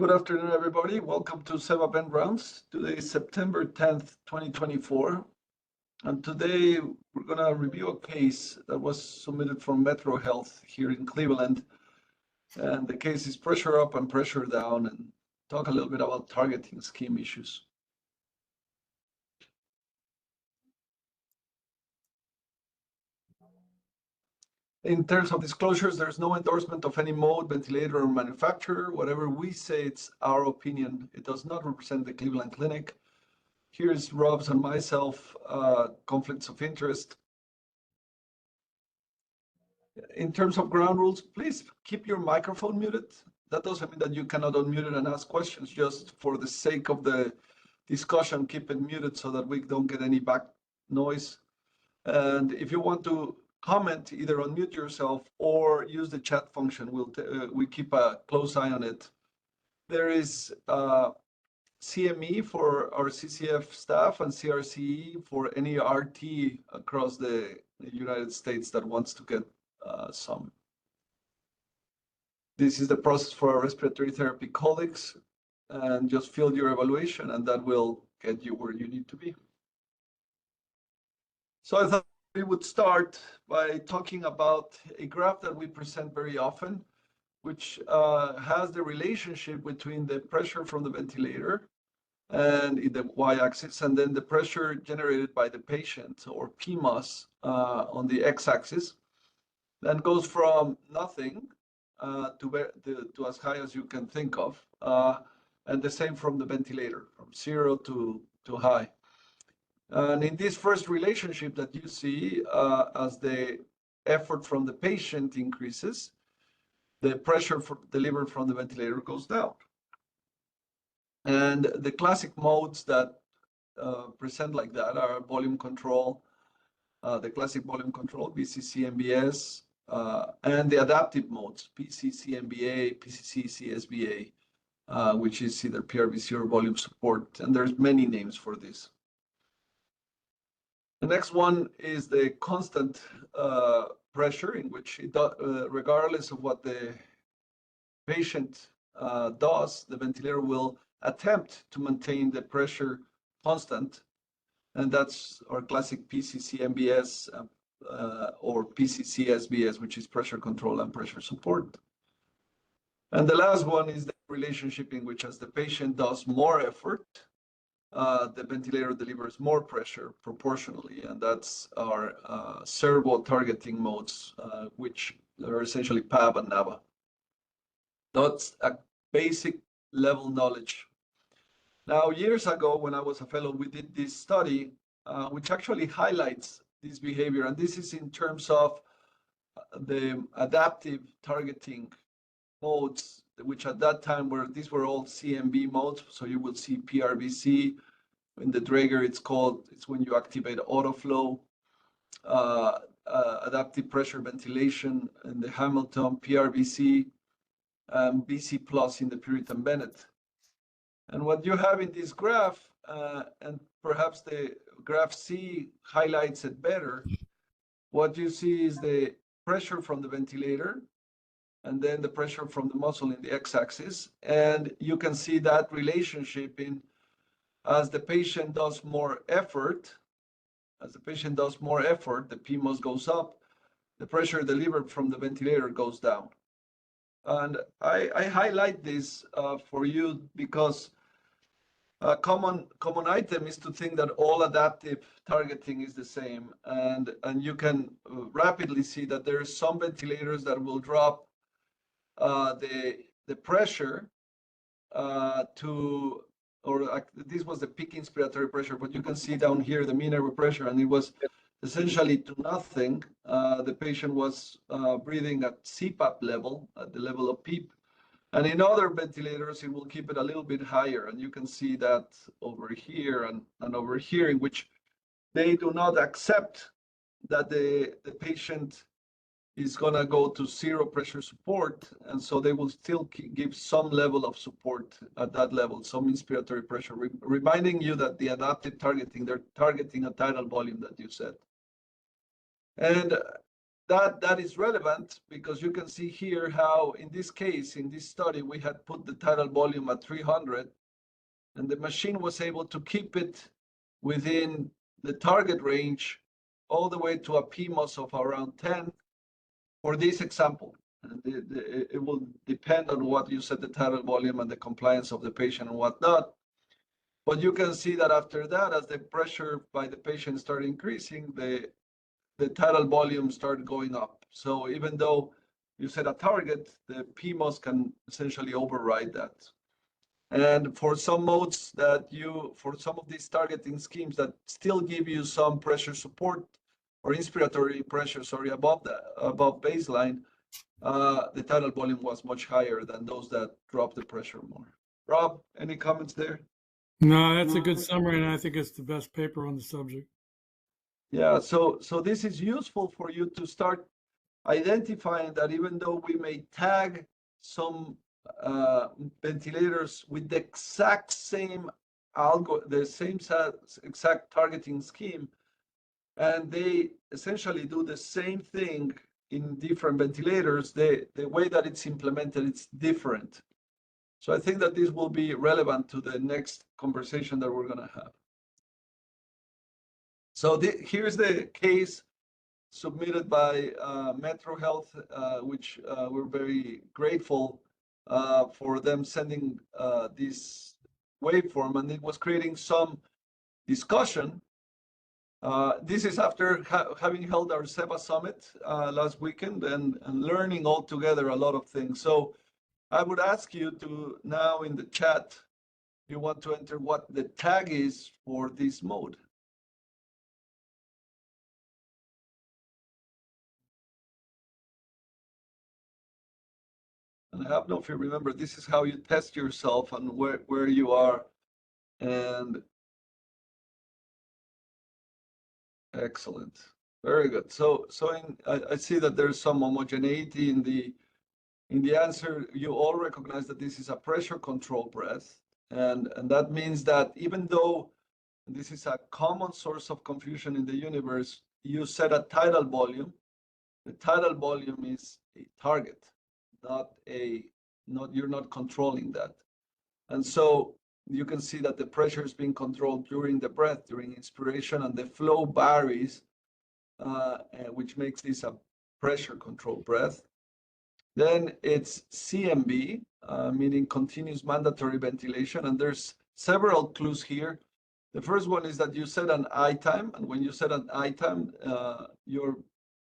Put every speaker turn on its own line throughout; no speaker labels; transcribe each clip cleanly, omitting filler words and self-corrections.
Good afternoon, everybody. Welcome to SEVA VentRounds. Today is September 10th, 2024. And today we're going to review a case that was submitted from Metro Health here in Cleveland. And the case is pressure up and pressure down, and talk a little bit about targeting scheme issues. In terms of disclosures, there's no endorsement of any mode, ventilator, or manufacturer. Whatever we say, it's our opinion. It does not represent the Cleveland Clinic. Here's Rob's and myself, conflicts of interest. In terms of ground rules, please keep your microphone muted. That doesn't mean that you cannot unmute it and ask questions. Just for the sake of the discussion, keep it muted so that we don't get any back noise. And if you want to comment, either unmute yourself or use the chat function. We keep a close eye on it. There is CME for our CCF staff and CRCE for any RT across the United States that wants to get some. This is the process for our respiratory therapy colleagues, and just fill your evaluation and that will get you where you need to be. So I thought we would start by talking about a graph that we present very often, which has the relationship between the pressure from the ventilator and in the y-axis, and then the pressure generated by the patient, or PMOS, on the x-axis. That goes from nothing to as high as you can think of, and the same from the ventilator, from 0 to high. And in this first relationship that you see, as the effort from the patient increases, the pressure delivered from the ventilator goes down. And the classic modes that present like that are volume control, the classic volume control, BCC-MBS, and the adaptive modes, PCC-MBA, PCC-CSBA, which is either PRVC or volume support. And there's many names for this. The next one is the constant pressure, in which regardless of what the patient does, the ventilator will attempt to maintain the pressure constant. And that's our classic PCC-MBS or PCC-SBS, which is pressure control and pressure support. And the last one is the relationship in which, as the patient does more effort, the ventilator delivers more pressure proportionally, and that's our servo targeting modes, which are essentially PAB and NAVA. That's a basic level knowledge. Now, years ago, when I was a fellow, we did this study, which actually highlights this behavior, and this is in terms of the adaptive targeting modes, which at that time these were all CMB modes. So you will see PRVC. In the Draeger, it's when you activate autoflow, adaptive pressure ventilation in the Hamilton, PRVC, and BC plus in the Puritan Bennett. And what you have in this graph, and perhaps the graph C highlights it better, what you see is the pressure from the ventilator, and then the pressure from the muscle in the x-axis. And you can see that relationship as the patient does more effort, the PMOS goes up, the pressure delivered from the ventilator goes down. And I highlight this for you because a common item is to think that all adaptive targeting is the same. And you can rapidly see that there are some ventilators that will drop the pressure this was the peak inspiratory pressure, but you can see down here the mean airway pressure, and it was essentially to nothing. The patient was breathing at CPAP level, at the level of PEEP. And in other ventilators, it will keep it a little bit higher. And you can see that over here and over here, in which they do not accept that the patient is going to go to 0 pressure support, and so they will still give some level of support at that level, some inspiratory pressure, reminding you that the adaptive targeting, they're targeting a tidal volume that you set. And that is relevant because you can see here how, in this case, in this study, we had put the tidal volume at 300, and the machine was able to keep it within the target range all the way to a PMOS of around 10 for this example. And it will depend on what you set the tidal volume and the compliance of the patient and whatnot. But you can see that after that, as the pressure by the patient started increasing, the tidal volume started going up. So even though you set a target, the PMOS can essentially override that. And for some modes for some of these targeting schemes that still give you some pressure support or inspiratory pressure, above baseline, the tidal volume was much higher than those that drop the pressure more. Rob, any comments there?
No, that's a good summary, and I think it's the best paper on the subject.
Yeah, so this is useful for you to start identifying that even though we may tag some ventilators with the exact same exact targeting scheme, and they essentially do the same thing in different ventilators, the way that it's implemented, it's different. So I think that this will be relevant to the next conversation that we're going to have. So here's the case submitted by Metro Health, which we're very grateful for them sending this waveform, and it was creating some discussion. This is after having held our SEVA summit last weekend and learning all together a lot of things. So I would ask you to now in the chat, you want to enter what the tag is for this mode. And I have no fear, remember, this is how you test yourself and where you are. And excellent, very good. So I see that there's some homogeneity in the answer. You all recognize that this is a pressure control breath. And that means that even though this is a common source of confusion in the universe, you set a tidal volume. The tidal volume is a target, you're not controlling that. And so you can see that the pressure is being controlled during the breath, during inspiration, and the flow varies, which makes this a pressure controlled breath. Then it's CMV, meaning continuous mandatory ventilation. And there's several clues here. The first one is that you set an I time. And when you set an I time, you're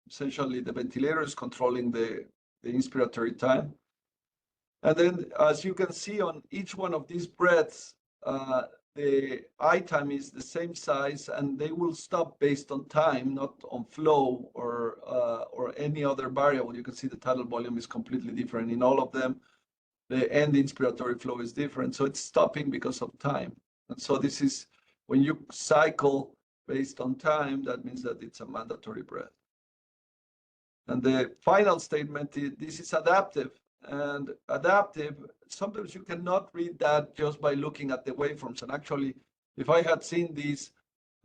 essentially, the ventilator is controlling the inspiratory time. And then, as you can see on each one of these breaths, the I time is the same size, and they will stop based on time, not on flow or any other variable. You can see the tidal volume is completely different in all of them. The end inspiratory flow is different, so it's stopping because of time. And so this is, when you cycle based on time, that means that it's a mandatory breath. And the final statement, this is adaptive. And adaptive, sometimes you cannot read that just by looking at the waveforms. And actually, if I had seen these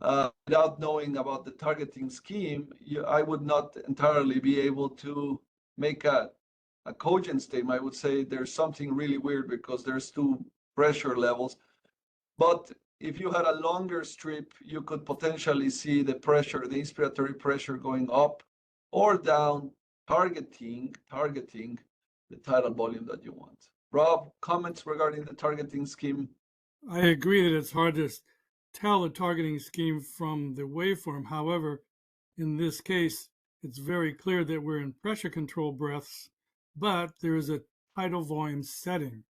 without knowing about the targeting scheme, I would not entirely be able to make a cogent statement. I would say there's something really weird because there's two pressure levels. But if you had a longer strip, you could potentially see the pressure, the inspiratory pressure going up or down, targeting the tidal volume that you want. Rob, comments regarding the targeting scheme?
I agree that it's hard to tell the targeting scheme from the waveform. However, in this case, it's very clear that we're in pressure control breaths, but there is a tidal volume setting,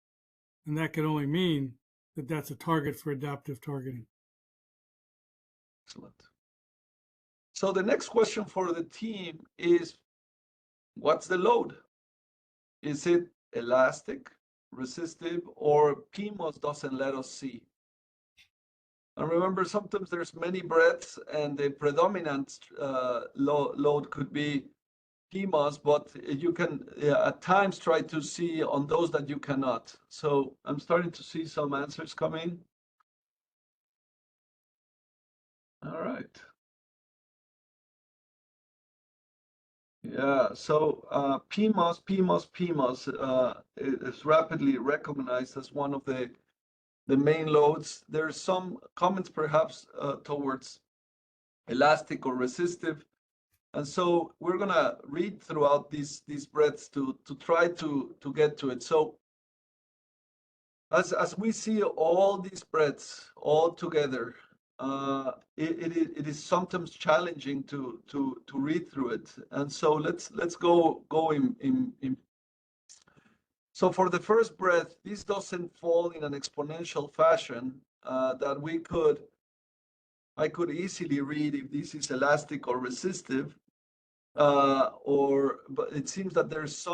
and that can only mean that that's a target for adaptive targeting.
Excellent. So the next question for the team is, what's the load? Is it elastic, resistive, or PMOS doesn't let us see? And remember, sometimes there's many breaths, and the predominant load could be PMOS, but you can at times try to see on those that you cannot. So I'm starting to see some answers coming. All right. Yeah, so PMOS is rapidly recognized as one of the main loads. There's some comments perhaps towards elastic or resistive. And so we're gonna read throughout these breadths to try to get to it. So as we see all these breadths all together, it is sometimes challenging to read through it. And so let's go in. So for the first breadth, this doesn't fall in an exponential fashion that I could easily read if this is elastic or resistive. But it seems that there's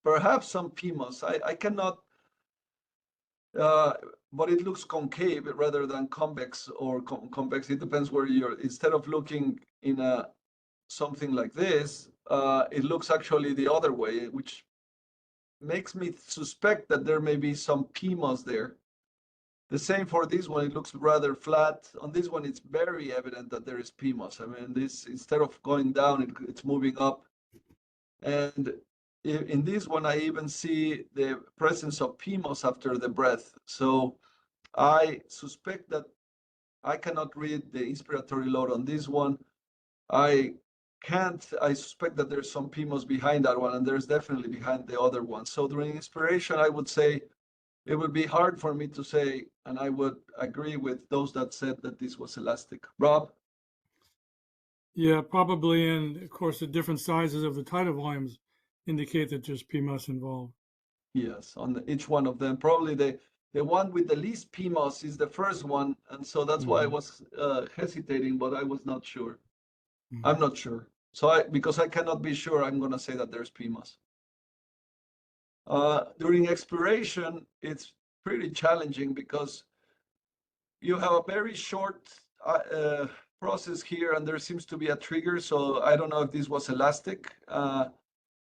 perhaps some PMOS. I cannot, but it looks concave rather than convex or convex. It depends where instead of looking in something like this, it looks actually the other way, which makes me suspect that there may be some PMOS there. The same for this one, it looks rather flat. On this one, it's very evident that there is PMOS. I mean, this, instead of going down, it's moving up. And in this one, I even see the presence of PMOS after the breath. So I suspect that I cannot read the inspiratory load on this one. I suspect that there's some PMOS behind that one, and there's definitely behind the other one. So during inspiration, I would say it would be hard for me to say, and I would agree with those that said that this was elastic. Rob?
Yeah, probably. And of course, the different sizes of the tidal volumes indicate that there's PMOS involved.
Yes, on each one of them. Probably the one with the least PMOS is the first one, and so that's why I was hesitating, but I was not sure. I'm not sure. So because I cannot be sure, I'm going to say that there's PMOS. During expiration, it's pretty challenging because you have a very short process here, and there seems to be a trigger. So I don't know if this was elastic.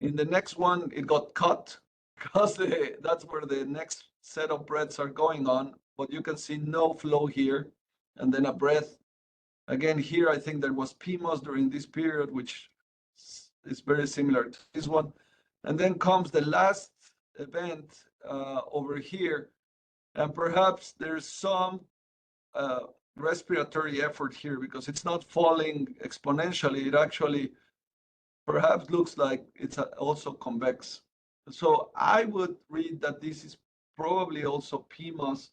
In the next one, it got cut because that's where the next set of breaths are going on. But you can see no flow here, and then a breath. Again, here I think there was PMOS during this period, which is very similar to this one. And then comes the last event over here, and perhaps there's some respiratory effort here because it's not falling exponentially. It actually perhaps looks like it's also convex. So I would read that this is probably also PMOS,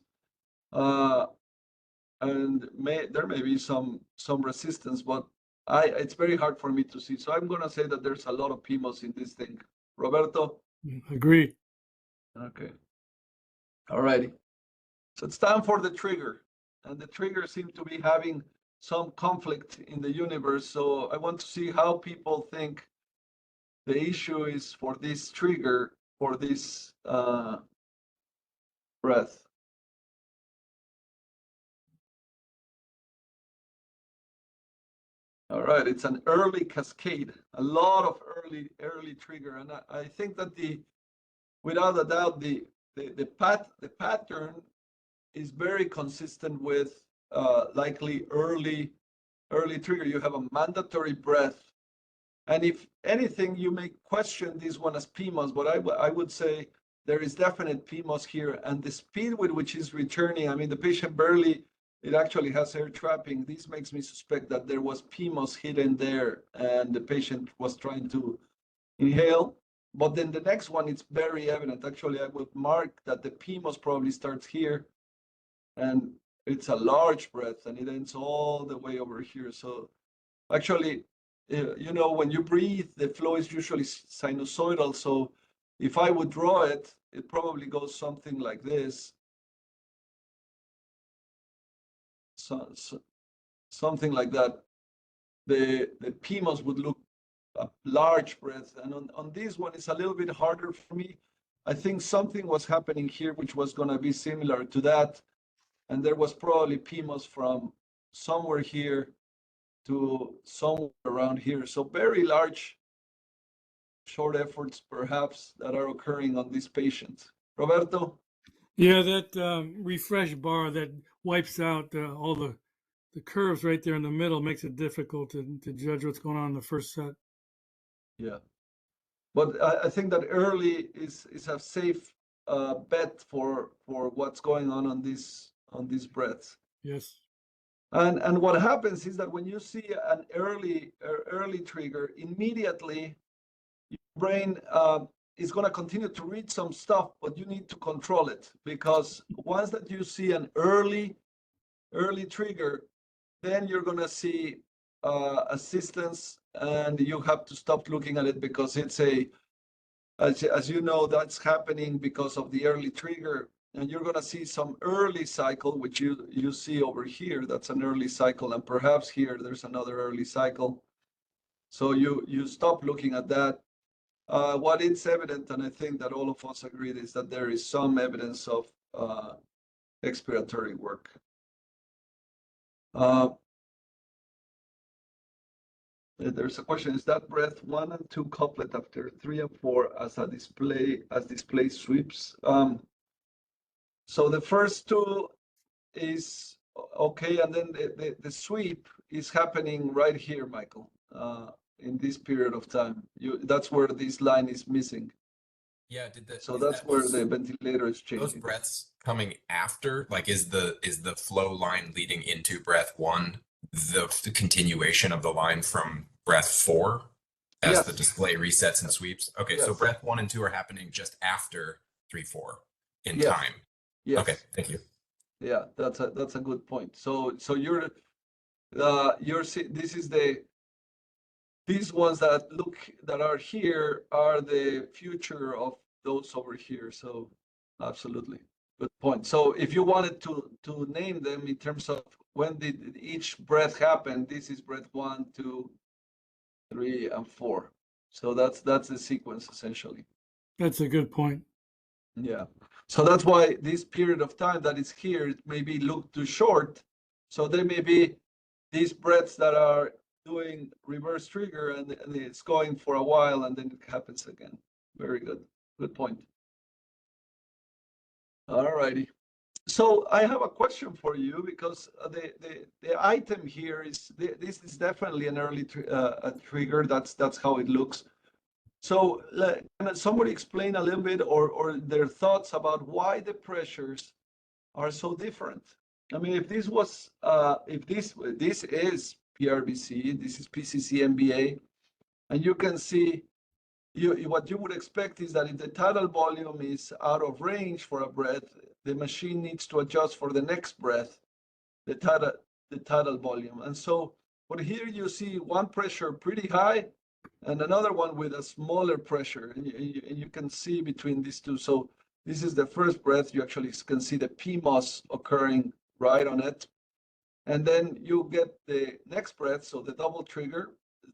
and there may be some resistance, but it's very hard for me to see. So I'm going to say that there's a lot of PMOS in this thing. Roberto?
Agreed.
Okay. All righty. So it's time for the trigger. And the trigger seems to be having some conflict in the universe. So I want to see how people think the issue is for this trigger, for this breath. All right, it's an early cascade, a lot of early trigger. And I think that without a doubt, the pattern is very consistent with likely early trigger. You have a mandatory breath. And if anything, you may question this one as PMOS, but I would say there is definite PMOS here. And the speed with which it's returning, I mean, the patient barely, it actually has air trapping. This makes me suspect that there was PMOS hidden there and the patient was trying to inhale. But then the next one, it's very evident. Actually, I would mark that the PMOS probably starts here and it's a large breath and it ends all the way over here. So actually, you know, when you breathe, the flow is usually sinusoidal. So if I would draw it, it probably goes something like this. Something like that. The PMOS would look a large breath. And on this one, it's a little bit harder for me. I think something was happening here, which was going to be similar to that. And there was probably PMOS from somewhere here to somewhere around here. So very large short efforts perhaps that are occurring on this patient. Roberto?
Yeah, that refresh bar that wipes out all the curves right there in the middle makes it difficult to judge what's going on in the first set.
Yeah. But I think that early is a safe bet for what's going on these breaths.
Yes.
And what happens is that when you see an early trigger, immediately your brain is going to continue to read some stuff, but you need to control it, because once that you see an early trigger, then you're going to see assistance, and you have to stop looking at it, because it's as you know, that's happening because of the early trigger. And you're going to see some early cycle, which you see over here. That's an early cycle, and perhaps here there's another early cycle. So you stop looking at that. What is evident, and I think that all of us agreed, is that there is some evidence of expiratory work. There's a question: is that breath 1 and 2 couplet after 3 and 4 as display sweeps? So the first two is okay, and then the sweep is happening right here, Michael, in this period of time. That's where this line is missing.
Yeah,
so that's where the ventilator is changing.
Those breaths coming after, like, is the flow line leading into breath 1 the continuation of the line from breath 4 as
Yes.
the display resets and sweeps? Okay, so
Yes.
breath 1 and 2 are happening just after 3, 4 in
Yes.
time.
Yes.
Okay, thank you.
Yeah, that's a good point. So you're seeing, these ones that are here are the future of those over here. So absolutely good point. So if you wanted to name them in terms of when did each breath happen, this is breath 1, 2, 3, and 4. So that's the sequence essentially.
That's a good point.
Yeah. So that's why this period of time that is here maybe look too short. So there may be these breaths that are doing reverse trigger, and it's going for a while, and then it happens again. Very good. Good point. All righty. So I have a question for you, because the item here is this is definitely an early trigger. That's how it looks. So can somebody explain a little bit, or their thoughts about why the pressures are so different? I mean, if this was if this is PRBC, this is PCC MBA, and you can see what you would expect is that if the tidal volume is out of range for a breath, the machine needs to adjust for the next breath the tidal volume. And so, but here you see one pressure pretty high and another one with a smaller pressure, and you can see between these two. So this is the first breath. You actually can see the PMOS occurring right on it. And then you get the next breath, so the double trigger,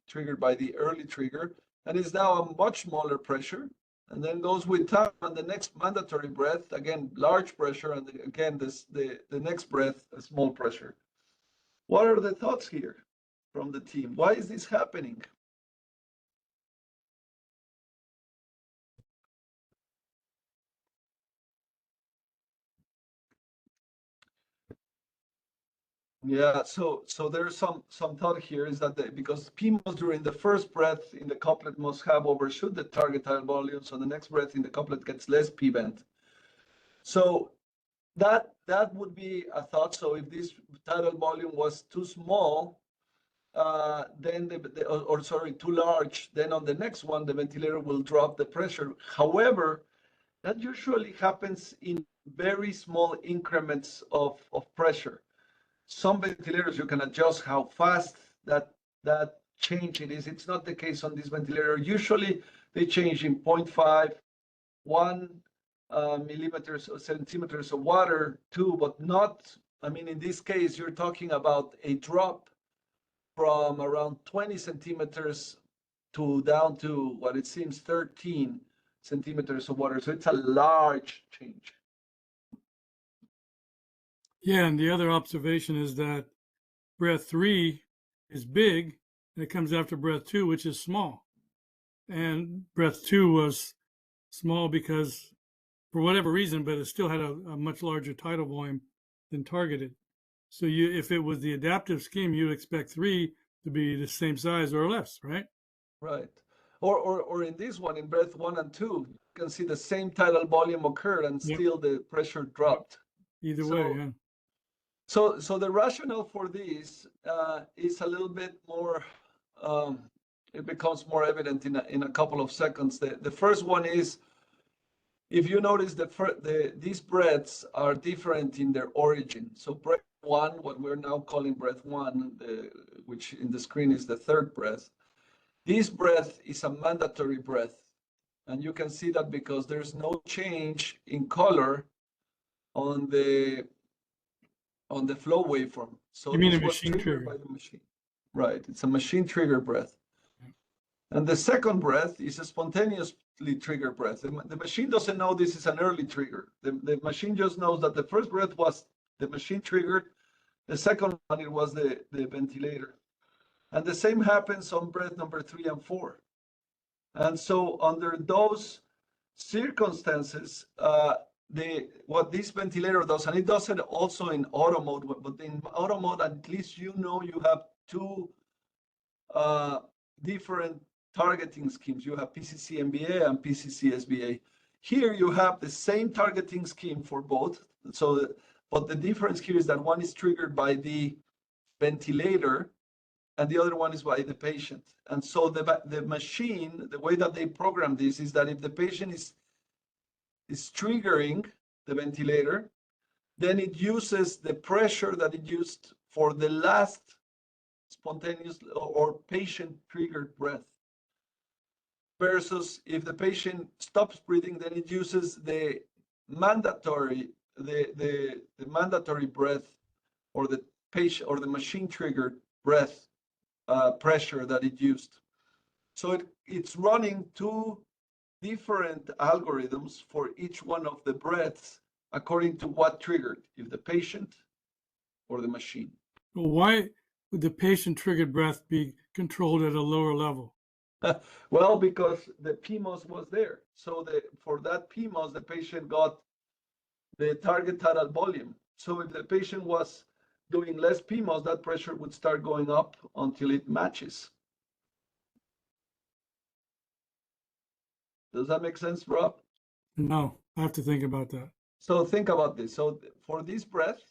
triggered by the early trigger, and it's now a much smaller pressure, and then goes with time, and the next mandatory breath, again, large pressure, and again, the next breath, a small pressure. What are the thoughts here from the team? Why is this happening? Yeah, so there's some thought here is that because PMOS during the first breath in the couplet must have overshoot the target tidal volume, so the next breath in the couplet gets less P vent. So that would be a thought. So if this tidal volume was too small, then too large, then on the next one the ventilator will drop the pressure. However, that usually happens in very small increments of pressure. Some ventilators you can adjust how fast that change it is. It's not the case on this ventilator. Usually they change in 0.5, 1 millimeters or centimeters of water, 2, but not, I mean, in this case, you're talking about a drop from around 20 centimeters to down to what it seems 13 centimeters of water. So it's a large change.
Yeah, and the other observation is that breath 3 is big, and it comes after breath 2, which is small. And breath 2 was small because, for whatever reason, but it still had a much larger tidal volume than targeted. So if it was the adaptive scheme, you'd expect 3 to be the same size or less, right?
Right. Or in this one, in breath 1 and 2, you can see the same tidal volume occurred and
Yep.
still the pressure dropped.
Either
So-
way, yeah.
So the rationale for this is a little bit more, it becomes more evident in a couple of seconds. The first one is, if you notice, these breaths are different in their origin. So breath 1, what we're now calling breath 1, which in the screen is the third breath, this breath is a mandatory breath. And you can see that because there's no change in color on the flow waveform. So
You mean
this
a
was
machine
triggered
trigger?
by the machine. Right, it's a machine trigger breath. And the second breath is a spontaneously triggered breath. The machine doesn't know this is an early trigger. The machine just knows that the first breath was the machine triggered. The second one, it was the ventilator. And the same happens on breath number 3 and 4. And so under those circumstances, what this ventilator does, and it does it also in auto mode, but in auto mode, at least you know you have two different targeting schemes. You have PCC-MBA and PCC-SBA. Here you have the same targeting scheme for both. So, but the difference here is that one is triggered by the ventilator and the other one is by the patient. And so the machine, the way that they program this is that if the patient is triggering the ventilator, then it uses the pressure that it used for the last spontaneous or patient triggered breath. Versus if the patient stops breathing, then it uses the mandatory mandatory breath or the patient or the machine triggered breath pressure that it used. So it's running two different algorithms for each one of the breaths according to what triggered, if the patient or the machine.
Well, why would the patient triggered breath be controlled at a lower level?
Well, because the PMOS was there. So for that PMOS, the patient got the target tidal volume. So if the patient was doing less PMOS, that pressure would start going up until it matches. Does that make sense, Rob?
No, I have to think about that.
So think about this. So for this breath,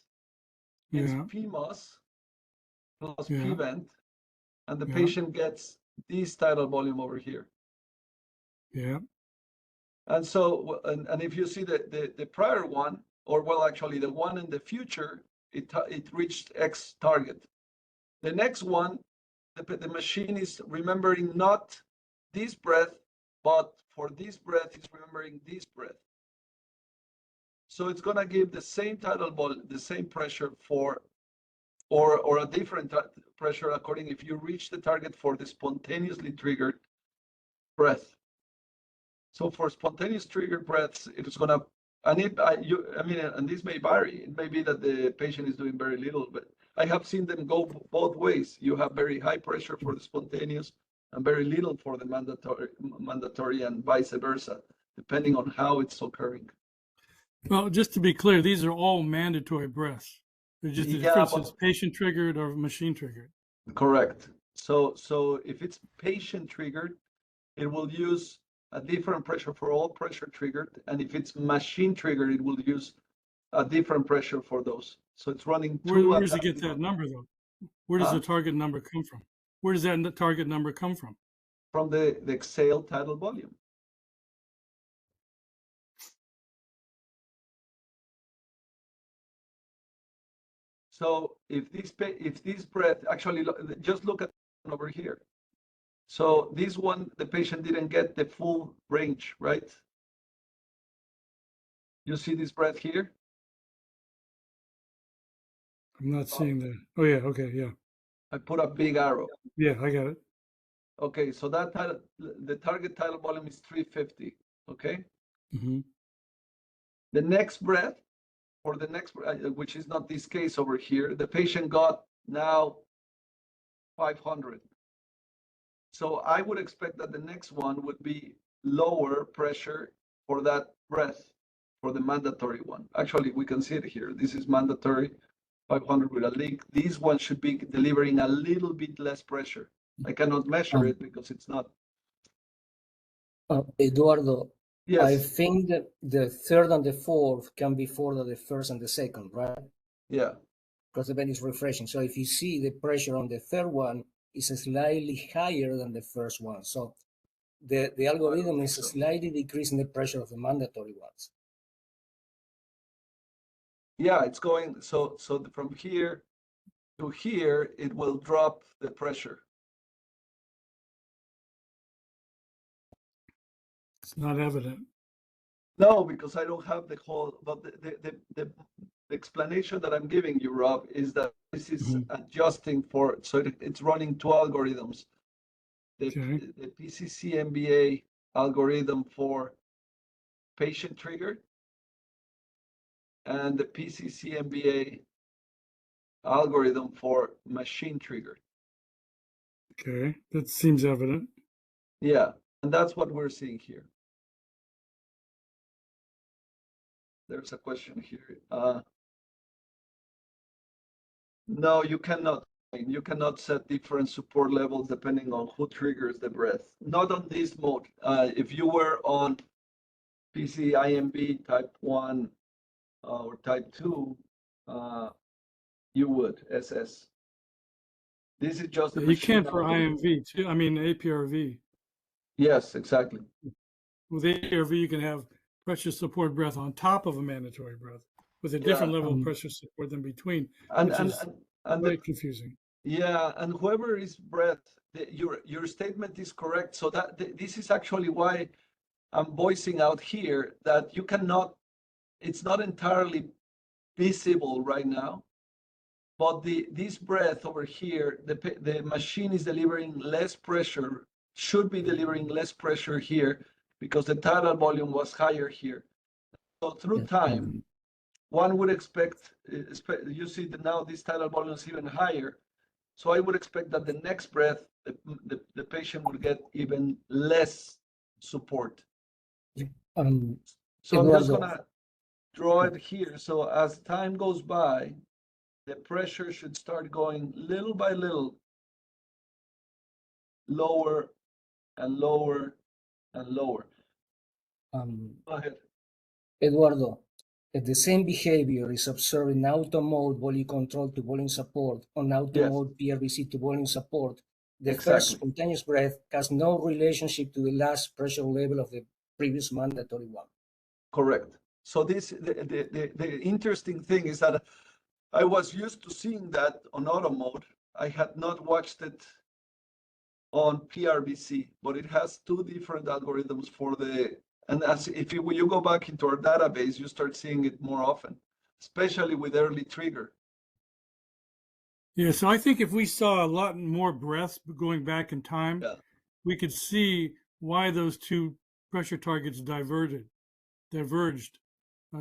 it's
Yeah,
PMOS plus
Yeah.
PVent, and the
Yeah.
patient gets this tidal volume over here.
yeah,
And so, and if you see the prior one, or well, actually the one in the future, it reached X target. The next one, the machine is remembering not this breath, but for this breath, it's remembering this breath. So it's gonna give the same tidal volume, the same pressure for, or a different pressure according if you reach the target for the spontaneously triggered breath. So for spontaneous triggered breaths, it's gonna, and and this may vary. It may be that the patient is doing very little, but I have seen them go both ways. You have very high pressure for the spontaneous and very little for the mandatory and vice versa, depending on how it's occurring.
Well, just to be clear, these are all mandatory breaths. There's just the
Yeah,
difference
but-
is patient triggered or machine triggered.
Correct. So if it's patient triggered, it will use a different pressure for all pressure triggered, and if it's machine triggered, it will use a different pressure for those. So it's running two.
Where does it get that number though? Where does
Huh?
the target number come from? Where does that target number come from?
From the exhale tidal volume. So if this breath, actually, just look at over here. So this one, the patient didn't get the full range, right? You see this breath here?
I'm not seeing that. Oh yeah, okay, yeah.
I put a big arrow.
Yeah, I got it.
Okay, so that the target tidal volume is 350, okay?
Mm-hmm.
The next breath, or the next, which is not this case over here, the patient got now 500. So I would expect that the next one would be lower pressure for that breath, for the mandatory one. Actually, we can see it here. This is mandatory, 500 with a leak. This one should be delivering a little bit less pressure. I cannot measure it because it's not
Eduardo, I
Yes.
think that the third and the fourth can be for the first and the second, right?
Yeah.
Because the bed is refreshing. So if you see the pressure on the third one is slightly higher than the first one. So the algorithm is
so.
slightly decreasing the pressure of the mandatory ones.
Yeah, it's going so from here to here, it will drop the pressure.
It's not evident.
No, because I don't have the whole, but the explanation that I'm giving you, Rob, is that this is adjusting for, so it's running two algorithms. The PCC-MBA algorithm for patient triggered and the PCC-MBA algorithm for machine triggered.
Okay, that seems evident.
Yeah, and that's what we're seeing here. There's a question here. No, you cannot. You cannot set different support levels depending on who triggers the breath. Not on this mode. If you were on PCIMB type 1 or type 2, you would SS. This is just the
You
machine
can for IMV too. I mean APRV.
Yes, exactly.
With APRV, you can have pressure support breath on top of a mandatory breath with a different level of pressure support than between, which is quite confusing.
Yeah, and whoever is breath, your statement is correct. So that this is actually why I'm voicing out here that you cannot. It's not entirely visible right now, but this breath over here, the machine is delivering less pressure, should be delivering less pressure here because the tidal volume was higher here. So through time, one would expect, you see that now this tidal volume is even higher. So I would expect that the next breath, the patient would get even less support. So I'm just gonna draw it here. So as time goes by, the pressure should start going little by little lower and lower and lower. Go ahead.
Eduardo, if the same behavior is observed in auto mode volume control to volume support, on auto mode PRBC to volume support, the first spontaneous breath has no relationship to the last pressure level of the previous mandatory one.
Correct. So this the interesting thing is that I was used to seeing that on auto mode. I had not watched it on PRBC, but it has two different algorithms for the, and as if you go back into our database, you start seeing it more often, especially with early trigger.
Yeah, so I think if we saw a lot more breaths going back in time, we could see why those two pressure targets diverged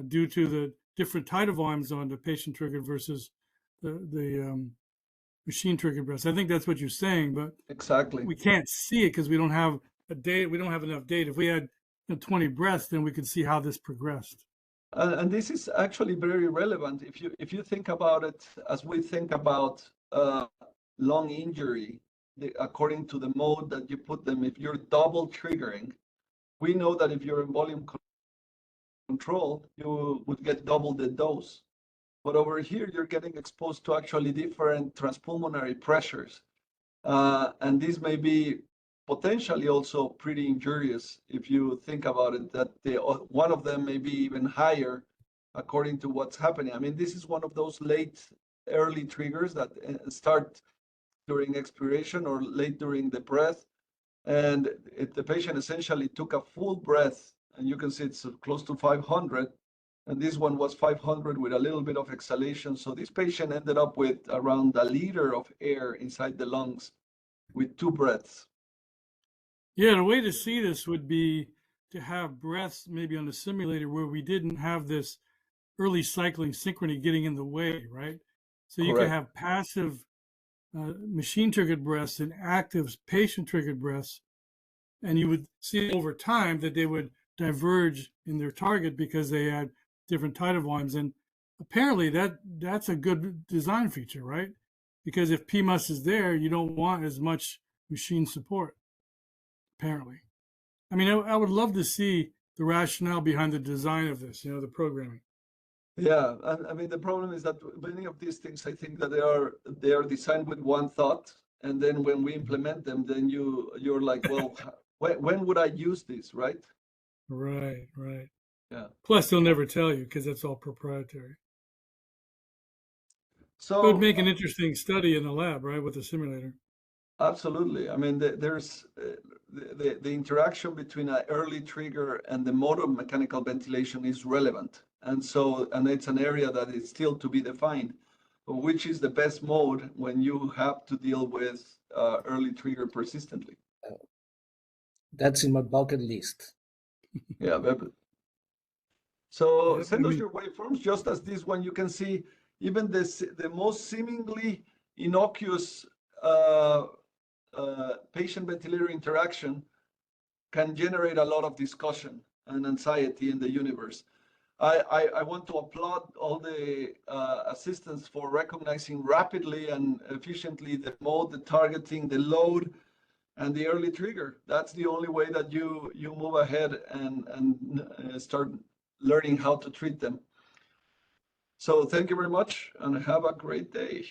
due to the different tidal volumes on the patient-triggered versus the machine-triggered breaths. I think that's what you're saying, but
exactly
we can't see it because we don't have a data. We don't have enough data. If we had 20 breaths, then we could see how this progressed.
And this is actually very relevant if you think about it as we think about lung injury, according to the mode that you put them. If you're double triggering, we know that if you're in volume control, you would get double the dose. But over here, you're getting exposed to actually different transpulmonary pressures. And this may be potentially also pretty injurious if you think about it, that one of them may be even higher according to what's happening. I mean, this is one of those early triggers that start during expiration or late during the breath. And if the patient essentially took a full breath, and you can see it's close to 500, and this one was 500 with a little bit of exhalation. So this patient ended up with around a liter of air inside the lungs with two breaths.
Yeah, the way to see this would be to have breaths maybe on the simulator where we didn't have this early cycling synchrony getting in the way, right? So you could have passive machine-triggered breaths and active patient-triggered breaths, and you would see over time that they would diverge in their target because they had different tidal volumes. And apparently that's a good design feature, right? Because if PMUS is there, you don't want as much machine support, apparently. I mean, I would love to see the rationale behind the design of this, the programming.
Yeah, and I mean the problem is that many of these things, I think that they are designed with one thought, and then when we implement them, then you're like, well, when would I use this, right?
Right, right.
Yeah.
Plus, they'll never tell you because it's all proprietary.
So
It would make an interesting study in the lab, right, with the simulator.
absolutely. I mean, there's the interaction between an early trigger and the mode of mechanical ventilation is relevant. And it's an area that is still to be defined, which is the best mode when you have to deal with early trigger persistently.
That's in my bucket list.
Yeah. So
Yeah,
send us your waveforms, just as this one. You can see even the most seemingly innocuous patient ventilator interaction can generate a lot of discussion and anxiety in the universe. I want to applaud all the assistants for recognizing rapidly and efficiently the mode, the targeting, the load, and the early trigger. That's the only way that you move ahead and start learning how to treat them. So thank you very much and have a great day.